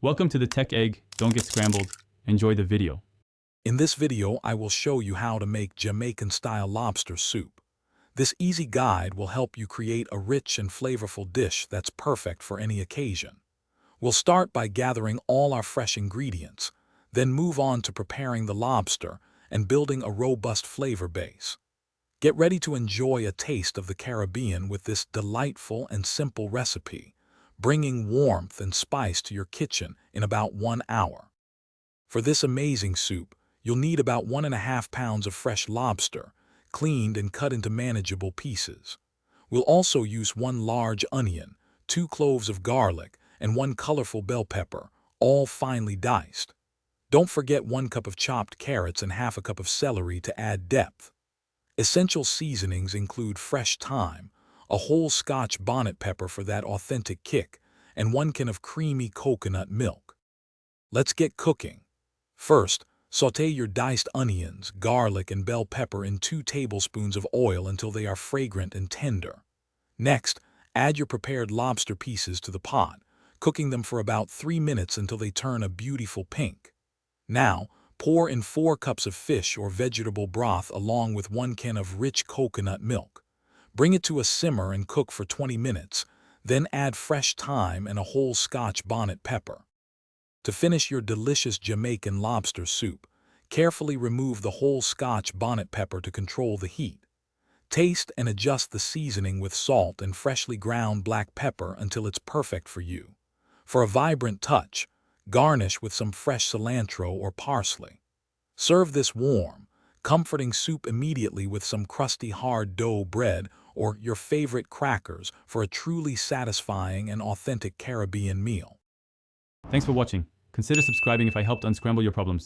Welcome to the Tech Egg. Don't get scrambled. Enjoy the video. In this video, I will show you how to make Jamaican-style lobster soup. This easy guide will help you create a rich and flavorful dish that's perfect for any occasion. We'll start by gathering all our fresh ingredients, then move on to preparing the lobster and building a robust flavor base. Get ready to enjoy a taste of the Caribbean with this delightful and simple recipe, bringing warmth and spice to your kitchen in about 1 hour. For this amazing soup, you'll need about 1.5 pounds of fresh lobster, cleaned and cut into manageable pieces. We'll also use 1 large onion, 2 cloves of garlic, and 1 colorful bell pepper, all finely diced. Don't forget 1 cup of chopped carrots and half a cup of celery to add depth. Essential seasonings include fresh thyme, a whole Scotch bonnet pepper for that authentic kick, and 1 can of creamy coconut milk. Let's get cooking. First, sauté your diced onions, garlic, and bell pepper in 2 tablespoons of oil until they are fragrant and tender. Next, add your prepared lobster pieces to the pot, cooking them for about 3 minutes until they turn a beautiful pink. Now, pour in 4 cups of fish or vegetable broth along with 1 can of rich coconut milk. Bring it to a simmer and cook for 20 minutes, then add fresh thyme and a whole Scotch bonnet pepper. To finish your delicious Jamaican lobster soup, carefully remove the whole Scotch bonnet pepper to control the heat. Taste and adjust the seasoning with salt and freshly ground black pepper until it's perfect for you. For a vibrant touch, garnish with some fresh cilantro or parsley. Serve this warm, comforting soup immediately with some crusty hard dough bread or your favorite crackers for a truly satisfying and authentic Caribbean meal. Thanks for watching. Consider subscribing if I helped unscramble your problems.